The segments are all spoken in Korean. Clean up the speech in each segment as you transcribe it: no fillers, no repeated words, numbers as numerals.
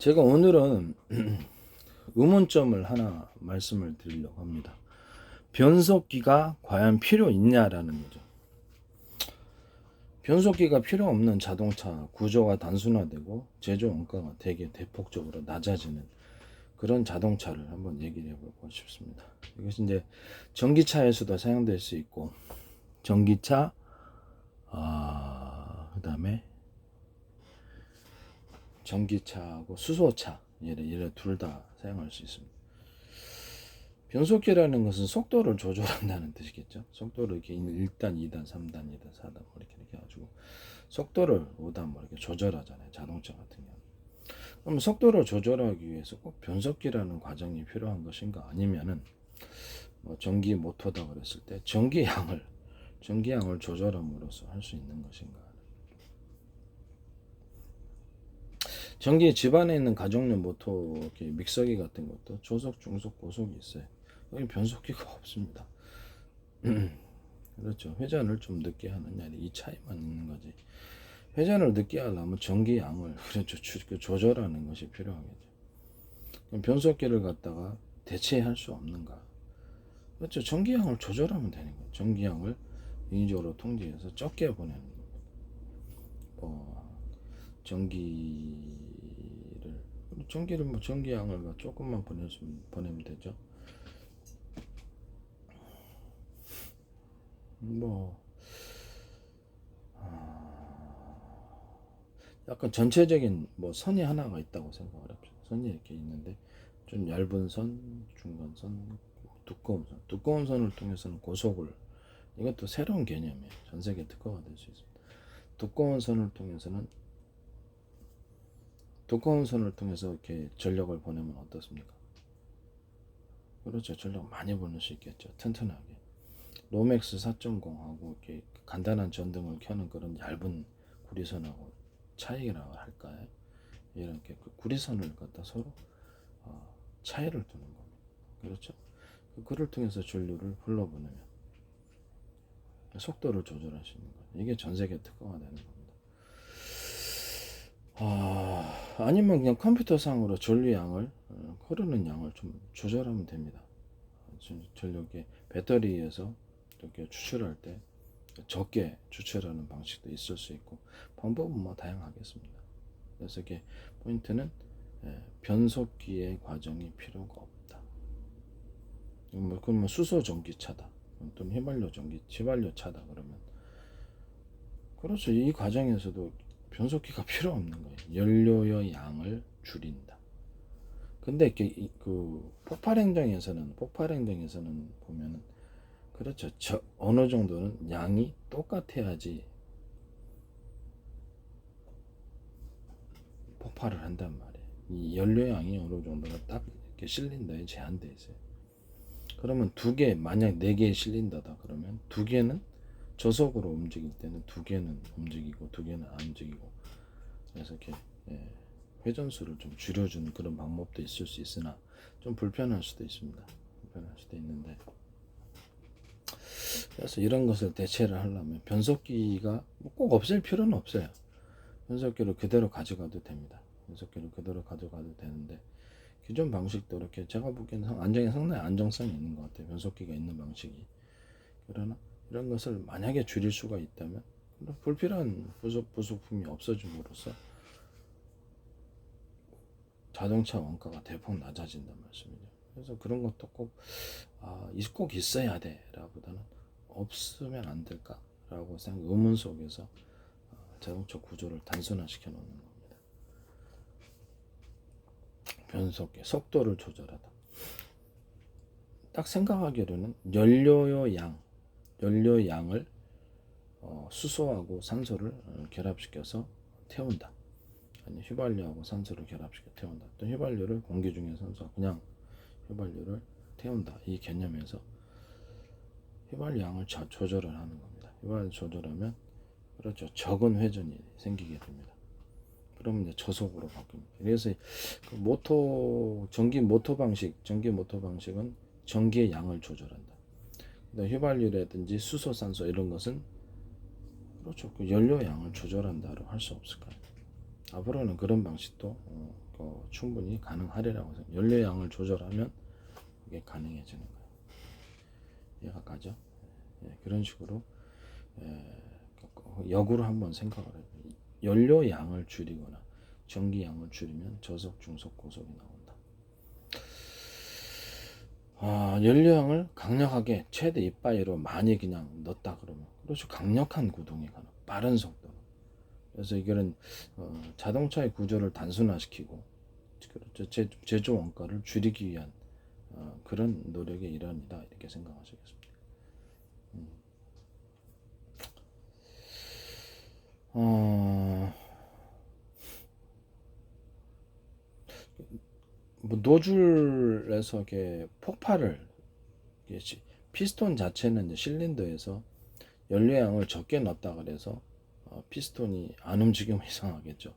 제가 오늘은 의문점을 하나 말씀을 드리려고 합니다. 변속기가 과연 필요 있냐라는 거죠. 변속기가 필요 없는 자동차 구조가 단순화되고 제조 원가가 되게 대폭적으로 낮아지는 그런 자동차를 한번 얘기를 해보고 싶습니다. 이것이 이제 전기차에서도 사용될 수 있고, 전기차, 그 다음에 전기차하고 수소차, 얘를 둘 다 사용할 수 있습니다. 변속기라는 것은 속도를 조절한다는 뜻이겠죠. 속도를 이렇게 1단, 2단, 3단, 2단, 4단 뭐 이렇게 해가지고 속도를 5단 뭐 이렇게 조절하잖아요. 자동차 같은 경우. 그럼 속도를 조절하기 위해서 꼭 변속기라는 과정이 필요한 것인가? 아니면은 뭐 전기 모터다 그랬을 때 전기양을 조절함으로써 할 수 있는 것인가? 전기 집안에 있는 가정용 모터 이렇게 믹서기 같은 것도 조속, 중속, 고속이 있어요. 여기 변속기가 없습니다. 그렇죠. 회전을 좀 늦게 하느냐 이 차이만 있는 거지. 회전을 늦게 하려면 전기양을 그렇죠. 조절하는 것이 필요하겠죠. 그럼 변속기를 갖다가 대체할 수 없는가? 그렇죠. 전기양을 조절하면 되는 거예요. 전기양을 인위적으로 통제해서 적게 보내는 거예요. 전기를 뭐 전기양을 조금만 보내면 되죠. 약간 전체적인 선이 하나가 있다고 생각을 합시다. 선이 이렇게 있는데 좀 얇은 선, 중간 선, 두꺼운 선을 통해서는 고속을, 이것도 새로운 개념이에요. 전 세계 특허가 될 수 있습니다. 두꺼운 선을 통해서 이렇게 전력을 보내면 어떻습니까? 그렇죠. 전력 많이 보낼 수 있겠죠. 튼튼하게. 로맥스 4.0하고 이렇게 간단한 전등을 켜는 그런 얇은 구리선하고 차이라고 할까요? 이렇게 그 구리선을 갖다 서로 차이를 두는 겁니다. 그렇죠? 그를 통해서 전류를 흘러보내면 속도를 조절할 수 있는 거예요. 이게 전 세계 특허가 되는 겁니다. 아니면 그냥 컴퓨터상으로 전류 양을 흐르는 양을 좀 조절하면 됩니다. 전력의 배터리에서 이렇게 추출할 때 적게 추출하는 방식도 있을 수 있고 방법은 뭐 다양하겠습니다. 그래서 이게 포인트는 변속기의 과정이 필요가 없다. 그러면 수소 전기차다, 또는 휘발유 차다 그러면 그렇죠. 이 과정에서도 변속기가 필요 없는 거예요. 연료의 양을 줄인다. 근데 그 폭발 행정에서는 보면은 그렇죠. 어느 정도는 양이 똑같아야지 폭발을 한단 말이에요. 이 연료양이 어느 정도가 딱 이렇게 실린더에 제한되어 있어요. 그러면 만약 4개 실린더다 그러면 2개는 저속으로 움직일 때는 2개는 움직이고 2개는 안 움직이고, 그래서 이렇게 회전수를 좀 줄여주는 그런 방법도 있을 수 있으나 좀 불편할 수도 있습니다. 있는데, 그래서 이런 것을 대체를 하려면 변속기가 꼭 없앨 필요는 없어요. 변속기를 그대로 가져가도 됩니다. 변속기를 그대로 가져가도 되는데 기존 방식도 이렇게 제가 보기에는 상당히 안정성이 있는 것 같아요. 변속기가 있는 방식이. 그러나 이런 것을 만약에 줄일 수가 있다면 불필요한 부속품이 없어짐으로써 자동차 원가가 대폭 낮아진단 말씀이죠. 그래서 그런 것도 꼭 있어야 돼 라보다는 없으면 안 될까 라고 생각, 의문 속에서 자동차 구조를 단순화시켜 놓는 겁니다. 변속기 속도를 조절하다. 딱 생각하기로는 연료의 양을 수소하고 산소를 결합시켜서 태운다. 아니 휘발유하고 산소를 결합시켜 태운다. 또 휘발유를 공기 중에 그냥 휘발유를 태운다. 이 개념에서 휘발유 양을 조절을 하는 겁니다. 휘발유 조절하면 그렇죠. 적은 회전이 생기게 됩니다. 그러면 이제 저속으로 바뀝니다. 그래서 전기 모터 방식은 전기의 양을 조절한다. 휘발유라든지 수소, 산소 이런 것은 그렇죠. 그 연료 양을 조절한다고 할 수 없을까요? 앞으로는 그런 방식도 충분히 가능하리라고 생각해요. 연료양을 조절하면 그게 가능해지는 거예요. 이해가 가죠? 그런 식으로 역으로 한번 생각을 해요. 연료양을 줄이거나 전기양을 줄이면 저속, 중속, 고속이 나온다. 연료양을 강력하게 최대 이빠이로 많이 그냥 넣었다 그러면 그렇죠. 강력한 구동이 가능, 빠른 속도로. 그래서 이거는 자동차의 구조를 단순화시키고 그렇죠. 제조 원가를 줄이기 위한 그런 노력의 일환이다 이렇게 생각하시겠습니다. 뭐 노즐에서 이렇게 폭발을 피스톤 자체는 이제 실린더에서 연료양을 적게 넣었다 그래서 피스톤이 안 움직이면 이상하겠죠.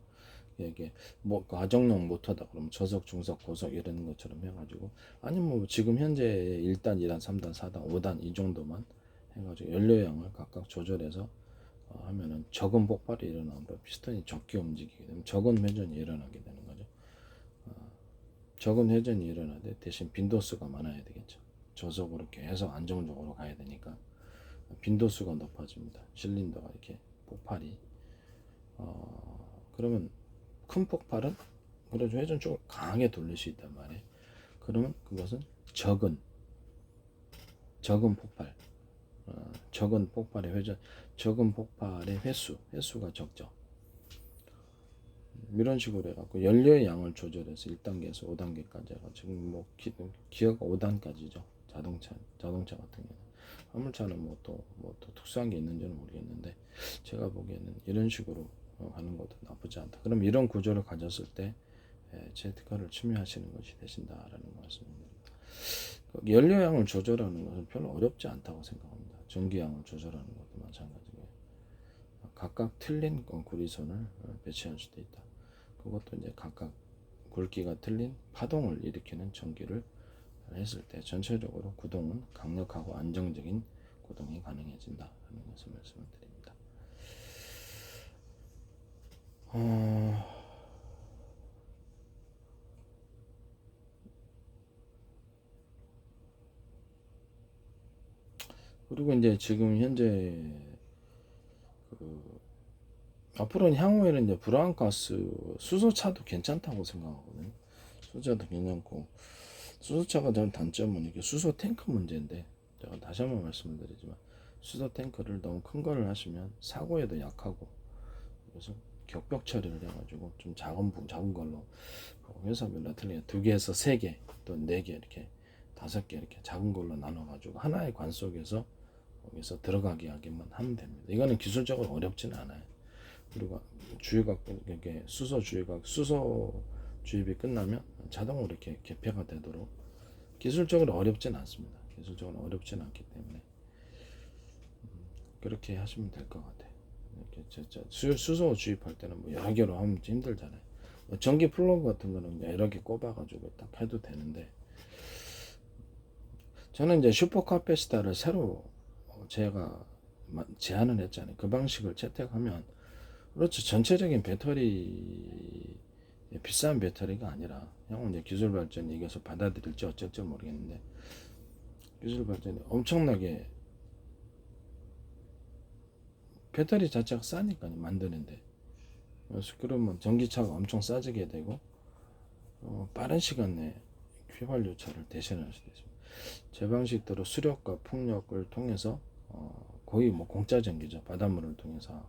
이게 뭐 가정용 모터다 그러면 저속, 중속, 고속 이런 것처럼 해가지고 아니면 뭐 지금 현재 1단, 2단, 3단, 4단, 5단 이 정도만 해가지고 연료양을 각각 조절해서 하면은 적은 폭발이 일어나고 피스톤이 적게 움직이게 되면 적은 회전이 일어나게 되는 거죠. 적은 회전이 일어나되 대신 빈도수가 많아야 되겠죠. 저속으로 계속 안정적으로 가야 되니까 빈도수가 높아집니다. 실린더가 이렇게 폭발이 그러면 큰 폭발은 그래도 회전 쪽을 강하게 돌릴 수 있단 말이에요. 그러면 그것은 적은 폭발, 적은 폭발의 회전, 적은 폭발의 횟수가 적죠. 이런 식으로 해갖고 연료의 양을 조절해서 1단계에서 5단계까지 해가 지금 뭐 기어가 5단까지죠. 자동차 같은 경우는 화물차는 뭐 또 특수한 게 있는지는 모르겠는데 제가 보기에는 이런 식으로 하는 것도 나쁘지 않다. 그럼 이런 구조를 가졌을 때 제 특허를 침해하시는 것이 되신다라는 말씀입니다. 연료양을 조절하는 것은 별로 어렵지 않다고 생각합니다. 전기양을 조절하는 것도 마찬가지고요. 각각 틀린 구리선을 배치할 수도 있다. 그것도 이제 각각 굵기가 틀린 파동을 일으키는 전기를 했을 때 전체적으로 구동은 강력하고 안정적인 구동이 가능해진다라는 것을 말씀을 드립니다. 그리고 이제 지금 현재 앞으로는 향후에는 이제 브라운가스 수소차도 괜찮다고 생각하거든요. 수소차도 괜찮고 수소차가 저는 단점은 이게 수소 탱크 문제인데 제가 다시 한번 말씀을 드리지만 수소 탱크를 너무 큰 거를 하시면 사고에도 약하고 그래서 격벽 처리를 해가지고 좀 작은 걸로 회사별로 틀리게 2개에서 3개 또 4개 이렇게 5개 이렇게 작은 걸로 나눠가지고 하나의 관 속에서 거기서 들어가게 하기만 하면 됩니다. 이거는 기술적으로 어렵지는 않아요. 그리고 주유각 이렇게 수소 주입이 끝나면 자동으로 이렇게 개폐가 되도록 기술적으로 어렵진 않습니다. 기술적으로 어렵진 않기 때문에 그렇게 하시면 될 것 같아요. 이렇게 수소 주입할 때는 뭐 여러 개로 하면 힘들잖아요. 전기 플러그 같은 거는 여러 개 꼽아가지고 딱 해도 되는데 저는 이제 슈퍼카패시터를 새로 제가 제안을 했잖아요. 그 방식을 채택하면 그렇죠. 전체적인 배터리 비싼 배터리가 아니라 향후 이제 기술 발전이 이것을 받아들일지 어쩔지 모르겠는데 기술 발전이 엄청나게 배터리 자체가 싸니까요 만드는데 그래서 그러면 전기차가 엄청 싸지게 되고 빠른 시간 내에 휘발유차를 대신할 수도 있습니다. 제 방식대로 수력과 풍력을 통해서 거의 뭐 공짜 전기죠. 바닷물을 통해서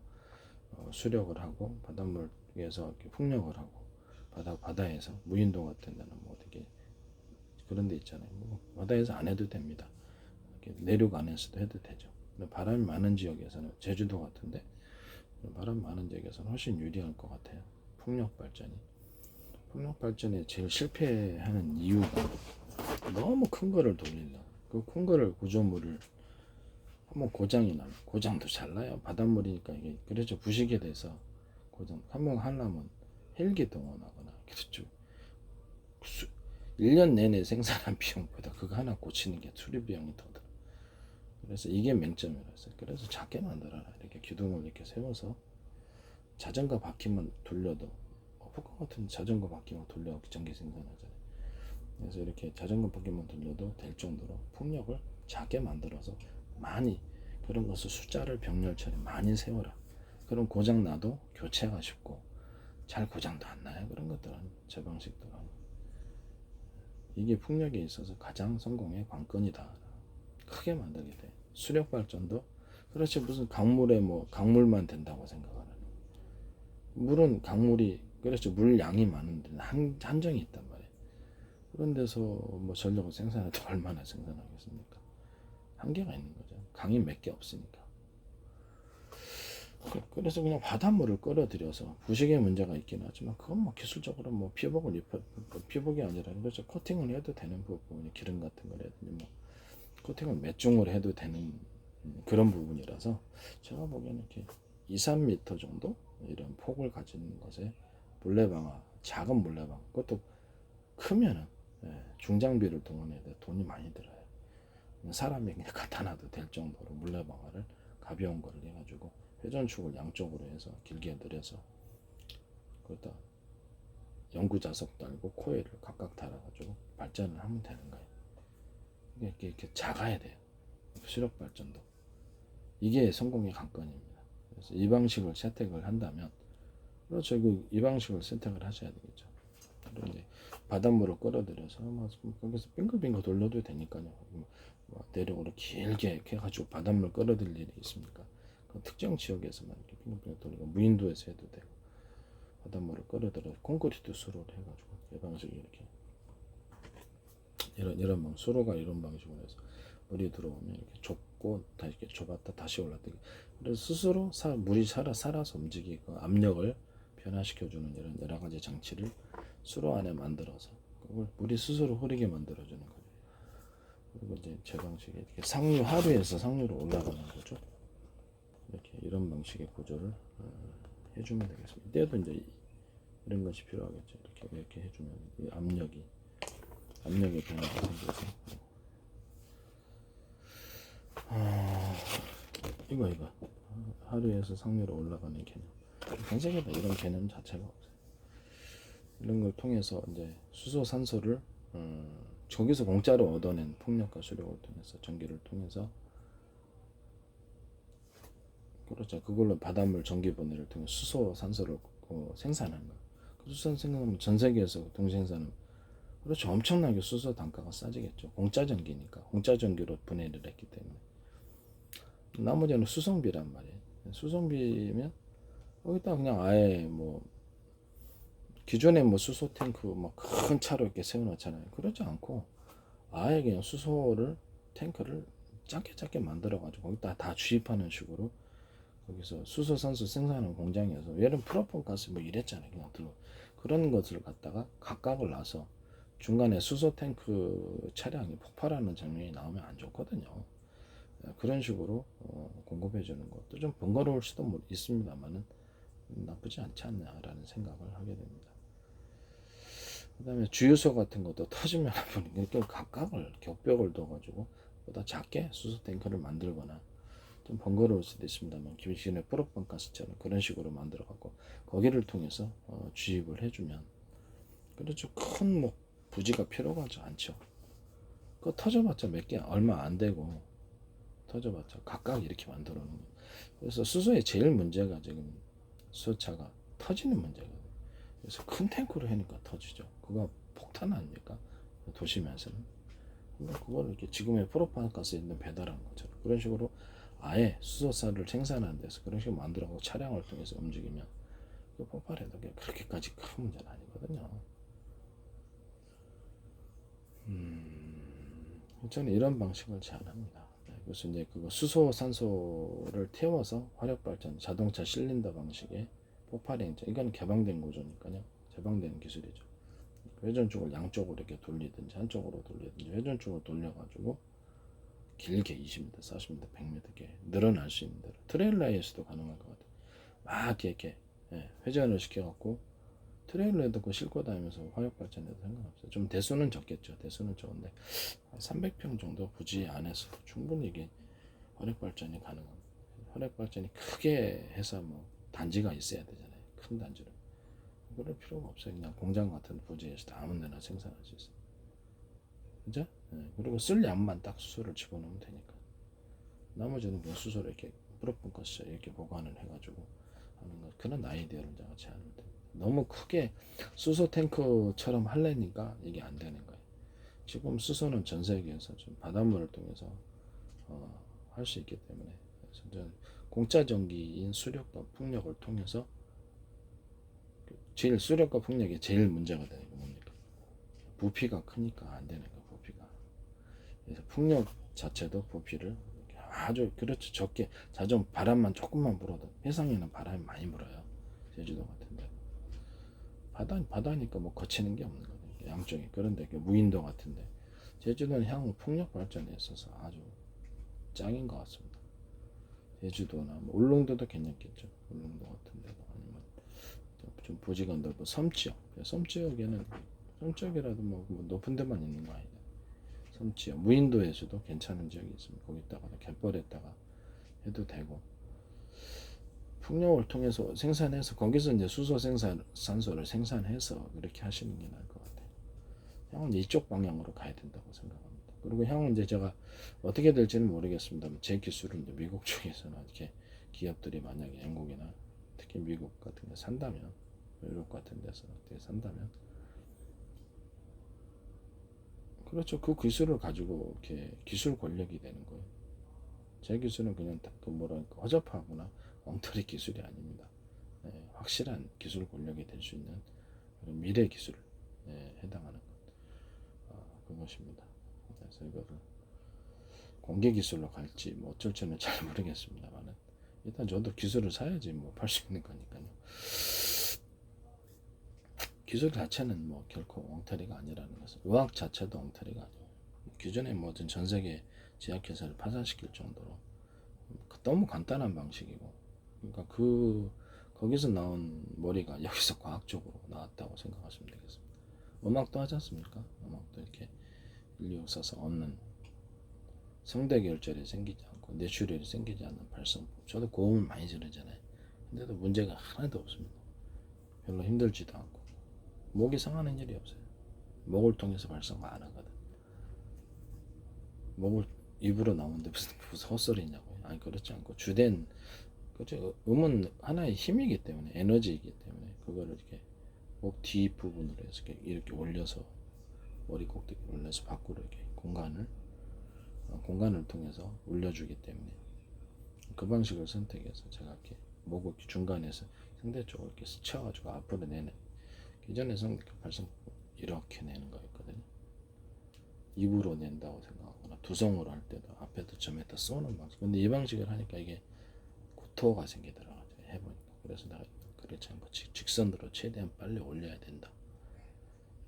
수력을 하고 바닷물 위에서 풍력을 하고 바다에서 무인도 같은 데는 뭐 어떻게 그런 데 있잖아요. 뭐 바다에서 안 해도 됩니다. 내륙 안에서도 해도 되죠. 바람이 많은 지역에서는 제주도 같은데 바람 많은 지역에서는 훨씬 유리할 것 같아요. 풍력 발전에 제일 실패하는 이유가 너무 큰 거를 돌린다. 그 큰 거를 구조물을 한번 고장이 나면 고장도 잘 나요. 바닷물이니까 이게 그래서 부식이 돼서 고장 한번 하려면 헬기 동원하거나 그렇죠. 1년 내내 생산한 비용보다 그거 하나 고치는 게 수리 비용이 더 들어. 그래서 이게 맹점이라서 그래서 작게 만들어라. 이렇게 기둥을 이렇게 세워서 자전거 바퀴만 돌려도 아프것 같은 자전거 바퀴만 돌려 전기 생산하잖아요. 그래서 이렇게 자전거 바퀴만 돌려도 될 정도로 풍력을 작게 만들어서 많이 그런 것을 숫자를 병렬처럼 많이 세워라. 그럼 고장 나도 교체가 쉽고 잘 고장도 안 나요. 그런 것들은 제 방식대로 이게 풍력에 있어서 가장 성공의 관건이다. 크게 만들게 돼. 수력 발전도 그렇지 무슨 강물에 뭐 강물만 된다고 생각하는. 물은 강물이 그렇죠 물 양이 많은데 한정이 있단 말이에요. 그런 데서 뭐 전력을 생산해도 얼마나 생산하겠습니까? 한계가 있는 거죠. 강이 몇 개 없으니까. 그래서 그냥 바닷물을 끌어들여서 부식의 문제가 있긴 하지만 그건 뭐 기술적으로 뭐 피복을 피복이 아니라 그렇죠 코팅을 해도 되는 부분이 기름 같은 거라든지 뭐 코팅을 몇 종을 해도 되는 그런 부분이라서 제가 보기에는 이렇게 2, 3m 정도 이런 폭을 가진 것에 물레방아 작은 물레방 그것도 크면은 중장비를 동원해야 돼 돈이 많이 들어요. 사람이 그냥 갖다 놔도 될 정도로 물레방아를 가벼운 거를 해가지고 회전축을 양쪽으로 해서 길게 늘려서 거기다 연구자석 달고 코일을 각각 달아가지고 발전을 하면 되는 거예요. 이렇게 작아야 돼요. 수력 발전도 이게 성공의 관건입니다. 그래서 이 방식을 선택을 한다면 그렇죠. 이 방식을 선택을 하셔야 되겠죠. 그리고 이제 바닷물을 끌어들여서 거기서 빙글빙글 돌려도 되니까요. 내력으로 길게 해가지고 바닷물 끌어들일 일이 있습니까? 그 특정 지역에서만 이렇게 빙글빙글 돌리고 무인도에서 해도 되고 바닷물을 끌어들여 콘크리트 수로를 해가지고 이 방식이 이렇게 이런 방 수로가 이런 방식으로 해서 물이 들어오면 이렇게 좁고 다시 이렇게 좁았다 다시 올랐다. 그래서 스스로 물이 살아서 움직이고 압력을 변화시켜주는 이런 여러 가지 장치를 수로 안에 만들어서 그걸 물이 스스로 흐르게 만들어주는 거예요. 그리고 이제 제 방식에 이렇게 상류 하류에서 상류로 올라가는 거죠. 이렇게 이런 방식의 구조를 해주면 되겠습니다. 이때도 이제 이런 것이 필요하겠죠. 이렇게 해주면 이 압력의 변화가 생겨서 이거 하류에서 상류로 올라가는 개념. 전 세계에 이런 개념 자체가 없어요. 이런 걸 통해서 이제 수소 산소를 저기서 공짜로 얻어낸 풍력과 수력을 통해서 전기를 통해서 그렇죠. 그걸로 바닷물 전기 분해를 통해 수소 산소를 생산하는 거. 그 수소 생산하면 전 세계에서 동생산은 그렇죠. 엄청나게 수소 단가가 싸지겠죠. 공짜 전기니까 공짜 전기로 분해를 했기 때문에 나머지는 수송비란 말이에요. 수송비면 거기다 그냥 아예 뭐 기존에 뭐 수소 탱크 뭐 큰 차로 이렇게 세워놓잖아요. 그렇지 않고 아예 그냥 수소를 탱크를 작게 만들어 가지고 거기다 다 주입하는 식으로 거기서 수소 산소 생산하는 공장에서 예를 프로폰 가스 뭐 이랬잖아요. 그냥 들어 그런 것을 갖다가 각각을 놔서 중간에 수소 탱크 차량이 폭발하는 장면이 나오면 안 좋거든요. 그런 식으로 공급해 주는 것도 좀 번거로울 수도 있습니다만은 나쁘지 않지 않나라는 생각을 하게 됩니다. 그 다음에 주유소 같은 것도 터지면 이렇게 각각을 격벽을 둬가지고 보다 작게 수소 탱크를 만들거나 좀 번거로울 수도 있습니다만 기존의 프로판 가스처럼 그런 식으로 만들어 갖고 거기를 통해서 주입을 해주면 그렇죠. 큰 뭐 부지가 필요가 않죠. 그거 터져봤자 몇 개 얼마 안 되고 터져봤자 각각 이렇게 만들어 놓은 거예요. 그래서 수소의 제일 문제가 지금 수소차가 터지는 문제거든요. 그래서 큰 탱크로 해니까 터지죠. 그거 폭탄 아닙니까? 도심에서는. 그러니까 그걸 이렇게 지금의 프로판가스에 있는 배달한 것처럼 그런 식으로 아예 수소차를 생산하는 데서 그런 식으로 만들어서 차량을 통해서 움직이면 그 폭발해도 그렇게까지 큰 문제는 아니거든요. 저는 이런 방식을 제안합니다. 그래서 이제 그거 수소 산소를 태워서 화력 발전 자동차 실린더 방식의 폭발이 이건 개방된 구조니까요. 개방된 기술이죠. 회전 쪽을 양쪽으로 이렇게 돌리든지 한쪽으로 돌리든지 회전 쪽을 돌려가지고 길게 20m, 40m, 100m 이렇게 늘어날 수 있는 대로 트레일러에서도 가능할 것 같아요. 막 이렇게 회전을 시켜갖고 트레일러에도 그 싣고 다니면서 화력 발전해도 상관없어요. 좀 대수는 적겠죠. 대수는 적은데 300평 정도 부지 안에서도 충분히 이게 화력 발전이 가능합니다. 화력 발전이 크게 해서 뭐 단지가 있어야 되잖아요. 큰 단지로. 그럴 필요가 없어요. 그냥 공장 같은 부지에서 다 아무 데나 생산할 수 있어요. 그죠? 예, 그리고 쓸 양만 딱 수소를 집어넣으면 되니까. 나머지는 그냥 수소를 이렇게 뿌려뿐 것이 이렇게 보관을 해가지고 하는 거. 그런 아이디어를 제가 제안을 드립니다. 너무 크게 수소 탱크처럼 하려니까 이게 안 되는 거예요. 지금 수소는 전 세계에서 좀 바닷물을 통해서 할 수 있기 때문에, 그래서 저는 공짜 전기인 수력과 풍력을 통해서, 제일 수력과 풍력이 제일 문제가 되는 게 뭡니까? 부피가 크니까 안 되는 거예요. 부피가. 그래서 풍력 자체도 부피를 아주, 그렇죠, 적게, 자주 바람만 조금만 불어도, 해상에는 바람이 많이 불어요. 제주도 같은데 바다니까 뭐 거치는 게 없는 거예요. 양쪽에. 그런데 무인도 같은데 제주도는 향후 풍력 발전에 있어서 아주 짱인 것 같습니다. 제주도나 뭐 울릉도도 괜찮겠죠. 울릉도 같은 데도, 아니면 좀 부지가 넓은 섬지역. 섬지역에는, 섬지역이라도 뭐 높은 데만 있는 거 아니에요. 섬지역, 무인도에서도 괜찮은 지역이 있습니다. 거기다가 갯벌에다가 해도 되고, 풍력을 통해서 생산해서 거기서 이제 수소 산소를 생산해서 그렇게 하시는 게 나을 것 같아요. 향은 이쪽 방향으로 가야 된다고 생각합니다. 그리고 향은 이제 제가 어떻게 될지는 모르겠습니다만, 제 기술은 이제 미국 쪽에서는 이렇게 기업들이 만약에 영국이나 특히 미국 같은 데 산다면, 유럽 같은 데서 어떻게 산다면, 그렇죠. 그 기술을 가지고 이렇게 기술 권력이 되는 거예요. 제 기술은 그냥 그 뭐랄까 허접하거나 엉터리 기술이 아닙니다. 확실한 기술 권력이 될 수 있는 그런 미래 기술, 해당하는 그것입니다. 그래서 이거를 공개 기술로 갈지 뭐 어쩔지는 잘 모르겠습니다만은, 일단 저도 기술을 사야지 뭐 팔 수 있는 거니까요. 기술 자체는 뭐 결코 엉터리가 아니라는 것은, 의학 자체도 엉터리가 아니에요. 기존에 뭐든 전 세계 제약회사를 파산시킬 정도로 너무 간단한 방식이고, 그러니까 거기서 나온 머리가 여기서 과학적으로 나왔다고 생각하시면 되겠습니다. 음악도 하지 않습니까? 음악도 이렇게 인류 역사상 없는, 성대 결절이 생기지 않고 뇌출혈이 생기지 않는 발성법. 저도 고음을 많이 지르잖아요. 근데도 문제가 하나도 없습니다. 별로 힘들지도 않고 목이 상하는 일이 없어요. 목을 통해서 발성 안 하거든. 목을 입으로 나오는데 무슨 헛소리냐고요. 아니, 그렇지 않고 주된, 그죠? 음은 하나의 힘이기 때문에, 에너지이기 때문에 그거를 이렇게 목 뒤 부분으로 해서 이렇게 올려서, 머리 꼭대기 올려서 밖으로 이렇게 공간을 통해서 올려주기 때문에, 그 방식을 선택해서 제가 이렇게 목을 중간에서 상대 쪽을 이렇게 스쳐가지고 앞으로 내는, 기존의 발성 이렇게 내는 거였거든요. 입으로 낸다고 생각하거나 두성으로 할 때도 앞에도 점에다 쏘는 방식. 근데 이 방식을 하니까 이게 구토가 생기더라고요. 해보니까. 그래서 내가 그렇지 않고 직선으로 최대한 빨리 올려야 된다.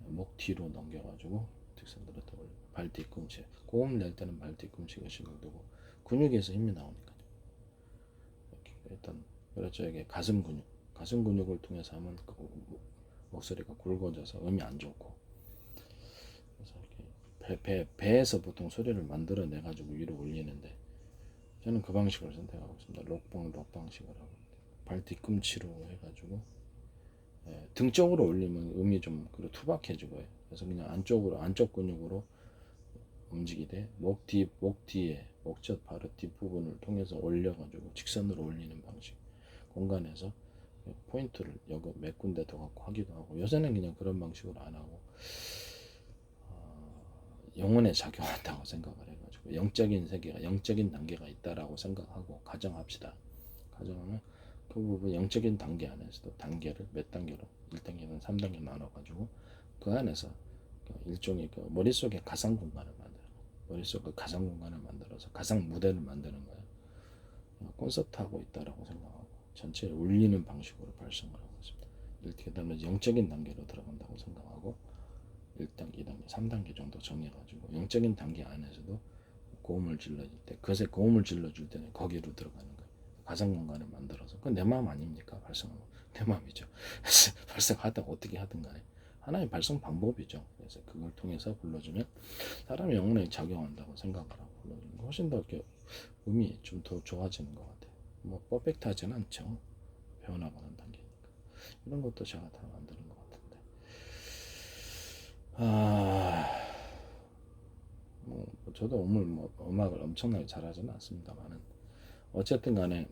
목 뒤로 넘겨가지고 직선으로 더 올려. 발 뒤꿈치. 고음 낼 때는 발 뒤꿈치가 신경되고, 근육에서 힘이 나오니까요. 일단 그렇죠. 이게 가슴 근육을 통해서 하면 목소리가 굵어져서 음이 안 좋고, 그래서 이렇게 배에서 보통 소리를 만들어내 가지고 위로 올리는데, 저는 그 방식을 선택하고 있습니다. 록 방식을 하고, 발 뒤꿈치로 해가지고, 등 쪽으로 올리면 음이 좀 투박해지고요. 그래서 그냥 안쪽 근육으로 움직이되, 목 뒤에 목젖 바로 뒷부분을 통해서 올려가지고 직선으로 올리는 방식. 공간에서 포인트를 여기 몇 군데 더 갖고 하기도 하고, 요새는 그냥 그런 방식으로 안 하고 영혼에 작용한다고 생각을 해가지고, 영적인 세계가, 영적인 단계가 있다라고 생각하고 가정합시다. 가정하면 그 부분 영적인 단계 안에서도 단계를 몇 단계로, 1단계는 3단계 나눠가지고 그 안에서 일종의 머릿속에 가상 공간을 머릿속에 가상 공간을 만들어서 가상 무대를 만드는 거예요. 콘서트 하고 있다라고 생각하고 전체를 울리는 방식으로 발성을 하고 있습니다. 이렇게 되면 영적인 단계로 들어간다고 생각하고, 1단계, 2단계, 3단계 정도 정해가지고 영적인 단계 안에서도 고음을 질러줄 때, 그새 고음을 질러줄 때는 거기로 들어가는 거예요. 가상 공간을 만들어서. 그건 내 마음 아닙니까? 발성하고 내 마음이죠. 발성하다가 어떻게 하든 간에 하나의 발성 방법이죠. 그래서 그걸 통해서 불러주면 사람의 영혼에 작용한다고 생각을 하고 불러주는 거 훨씬 더 이렇게 음이 좀 더 좋아지는 것 같아요. 뭐 퍼펙트하지는 않죠. 배워나가는 단계니까. 이런 것도 제가 다 만드는 아, 뭐 저도 뭐 음악을 엄청나게 잘하지는 않습니다만은 어쨌든 간에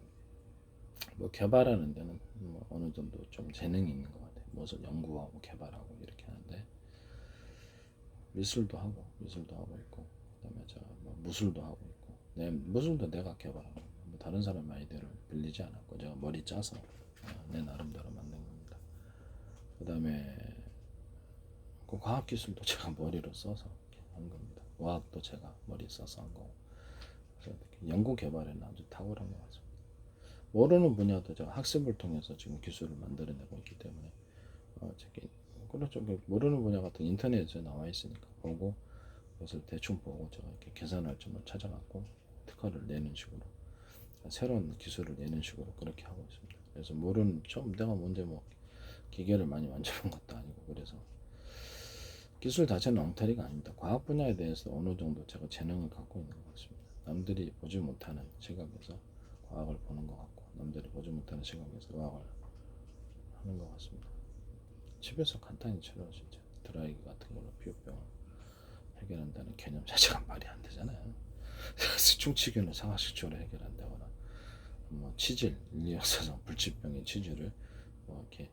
뭐 개발하는 데는 뭐 어느 정도 좀 재능이 있는 것 같아요. 무슨 연구하고 개발하고 이렇게 하는데 미술도 하고 있고 그다음에 저뭐 무술도 하고 있고 내 무술도 내가 개발하고 뭐 다른 사람 아이디어를 빌리지 않았고 제가 머리 짜서 내 나름대로 만든 겁니다. 그다음에 그 과학기술도 제가 머리로 써서 이렇게 한 겁니다. 과학도 제가 머리 써서 한 거고 그래서 연구 개발에는 아주 탁월한 것 같습니다. 모르는 분야도 제가 학습을 통해서 지금 기술을 만들어내고 있기 때문에 저기 그렇죠. 모르는 분야 같은 인터넷에 나와 있으니까 보고 그것을 대충 보고 제가 이렇게 계산할 점을 찾아갖고 특허를 내는 식으로 새로운 기술을 내는 식으로 그렇게 하고 있습니다. 그래서 모르는 좀 내가 먼저 뭐 기계를 많이 만져본 것도 아니고 그래서 기술 자체는 엉터리가 아닙니다. 과학 분야에 대해서 어느 정도 제가 재능을 갖고 있는 것 같습니다. 남들이 보지 못하는 시각에서 과학을 보는 것 같고 남들이 보지 못하는 시각에서 과학을 하는 것 같습니다. 집에서 간단히 치료 진짜 드라이기 같은 걸로 피부병을 해결한다는 개념 자체가 말이 안 되잖아요. 충치균을 상하식초로 해결한다거나 뭐 치질 일리어서서 불치병인 치질을 뭐 이렇게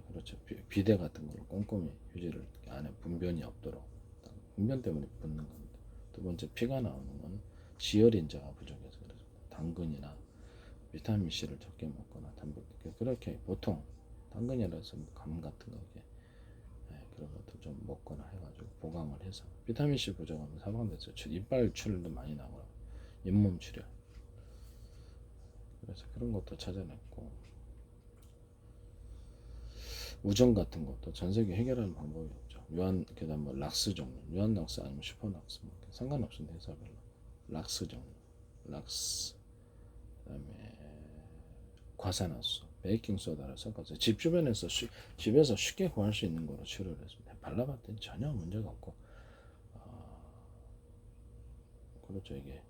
그렇죠. 비데 같은 걸로 꼼꼼히 휴지를 안에 분변이 없도록 분변 때문에 붓는 겁니다. 두 번째 피가 나오는 건 지혈인자가 부족해서 그렇습니다. 당근이나 비타민 C를 적게 먹거나 그렇게 보통 당근이라서 감 같은 거 그런 것도 좀 먹거나 해가지고 보강을 해서 비타민 C 부족하면 사망돼서 이빨 출혈도 많이 나고 잇몸 출혈 그래서 그런 것도 찾아냈고 우정 같은 것도 전 세계 해결하는 방법이 없죠. 유한 그다음 뭐 락스 종류, 유한 락스 아니면 슈퍼 락스 뭐 상관없습니다. 회사별로 락스 종류, 락스 그다음에 과산화수, 베이킹 소다를 섞어서 집 주변에서 집에서 쉽게 구할 수 있는 거로 치료를 했습니다. 발라봤더니 전혀 문제가 없고 그렇죠. 이게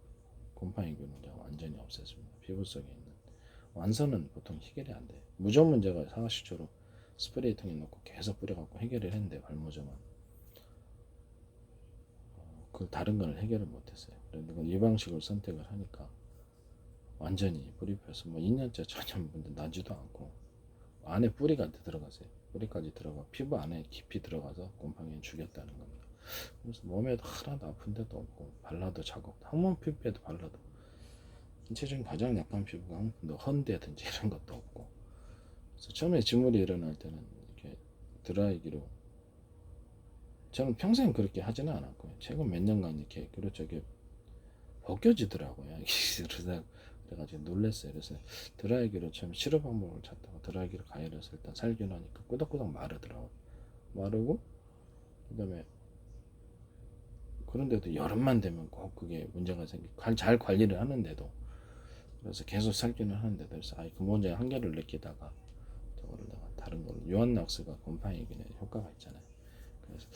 곰팡이균을 완전히 없앴습니다. 피부 속에 있는 완선은 보통 해결이 안 돼요. 무좀 문제가 상하식초로 스프레이통에 넣고 계속 뿌려갖고 해결을 했는데 발무좀은 그 다른 걸 해결을 못했어요. 그런데 이 방식을 선택을 하니까 완전히 뿌리펴서 뭐 2년째 전혀 문제 나지도 않고 안에 뿌리가 들어가세요. 뿌리까지 들어가 피부 안에 깊이 들어가서 곰팡이를 죽였다는 겁니다. 그래서 몸에도 하나도 아픈 데도 없고 발라도 자국 항문 피부에도 발라도 신체적인 가장 약한 피부가 헌데든지 이런 것도 없고 그래서 처음에 지물이 일어날 때는 이렇게 드라이기로 저는 평생 그렇게 하지는 않았고요. 최근 몇 년간 이렇게 그렇죠. 이게 벗겨지더라고요. 그래가지고 놀랐어요. 그래서 드라이기로 처음 치료 방법을 찾다가 드라이기를 가열해서 일단 살균 하니까 꾸덕꾸덕 마르더라고요. 마르고 그다음에 그런데도 여름만 되면 꼭 그게 문제가 생기고 잘 관리를 하는데도 그래서 계속 살균을 하는데도 그래서 그 문제에 한계를 느끼다가 저거를다가 다른 걸로 유한낙스가 곰팡이균에 효과가 있잖아요. 그래서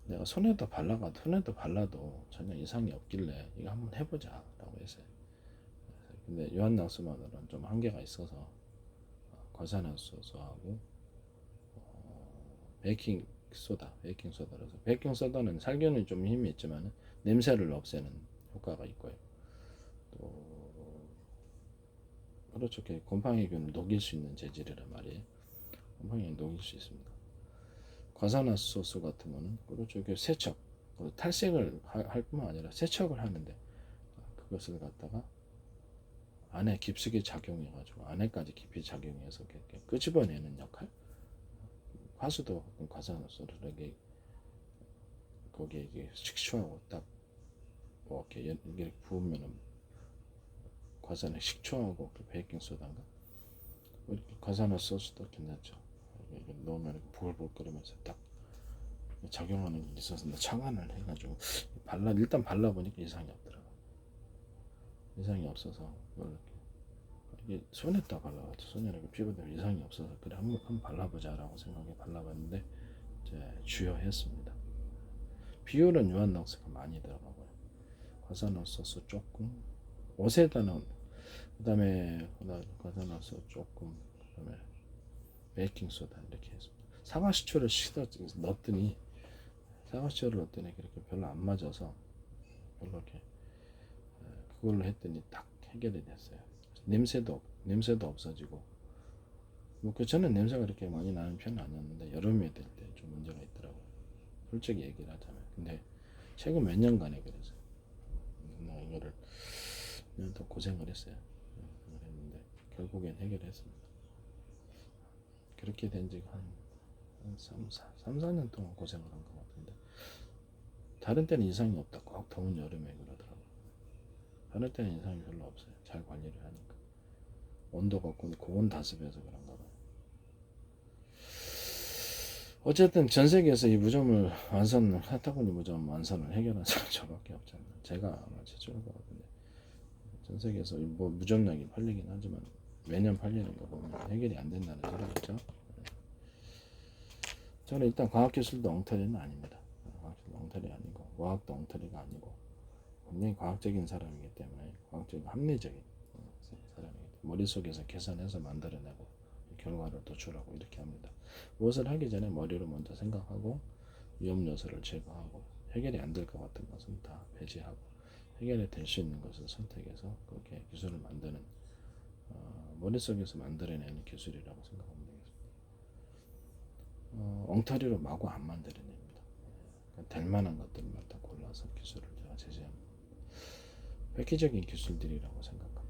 내가 손에도 발라도 전혀 이상이 없길래 이거 한번 해보자라고 했어요. 근데 유한낙스만으로는 좀 한계가 있어서 과산화수소하고 베이킹소다라서 베이킹소다는 살균이 좀 힘이 있지만 냄새를 없애는 효과가 있고요. 또 그렇죠. 곰팡이균을 녹일 수 있는 재질이란 말이에요. 곰팡이를 녹일 수 있습니다. 과산화수소 같은 거는 그렇죠. 세척, 탈색을 할 뿐만 아니라 세척을 하는데 그것을 갖다가 안에 깊숙이 작용해가지고 안에까지 깊이 작용해서 이렇게 끄집어내는 역할. 과수도 과산화수소를 거기에 이게 식초하고 딱뭐 이렇게 부으면은 과산화 식초하고 베이킹 소다인가 과산화수소도 괜찮죠. 넣으면 보글보글 끓으면서 딱 작용하는 게 있어서 착안을 해가지고 일단 발라보니까 이상이 없더라고. 이상이 없어서 이게 손에다 발라가지고 손에 이렇게 피부대로 이상이 없어서 그래 한번 발라보자라고 생각해 발라봤는데 이제 주요했습니다. 비율은 유한낙스가 많이 들어가고요. 과산화수소 조금, 오세다는 그다음에 과산화수소 조금, 그다음에 베이킹 소다 이렇게 했습니다. 사과식초를 넣었더니 사각지혈을 어떤 애가 이렇게 별로 안 맞아서 별로 이렇게 그걸로 했더니 딱 해결이 됐어요. 냄새도 없어지고 뭐 그 전에 냄새가 이렇게 많이 나는 편은 아니었는데 여름에 될 때 좀 문제가 있더라고요. 솔직히 얘기를 하자면. 근데 최근 몇 년간에 그랬어요. 나 이거를 그냥 더 고생을 했어요. 했는데 결국엔 해결했습니다. 그렇게 된 지가 한 3, 4년 동안 고생을 한 것 같은데 다른 때는 이상이 없다. 꼭 더운 여름에 그러더라고요. 다른 때는 이상이 별로 없어요. 잘 관리를 하니까. 온도가 고온 다습해서 그런가 봐요. 어쨌든 전 세계에서 이 무좀을 카타고니 무좀 완선을 해결한 사람 저밖에 없잖아요. 제가 아마 최초일 것 같은데 전 세계에서 뭐 무좀약이 팔리긴 하지만 매년 팔리는 거 보면 해결이 안 된다는 소리겠죠. 저는 일단 과학기술도 엉터리는 아닙니다. 과학기술도 엉터리 아니고 과학도 엉터리가 아니고 굉장히 과학적인 사람이기 때문에 과학적인 합리적인 사람이기 때문에 머릿속에서 계산해서 만들어내고 결과를 도출하고 이렇게 합니다. 무엇을 하기 전에 머리로 먼저 생각하고 위험 요소를 제거하고 해결이 안 될 것 같은 것은 다 배제하고 해결이 될 수 있는 것을 선택해서 그렇게 기술을 만드는 머릿속에서 만들어내는 기술이라고 생각하면 되겠습니다. 엉터리로 마구 안 만들어냅니다. 될 만한 것들만 다 골라서 기술을 제가 제시합니다. 획기적인 기술들이라고 생각합니다.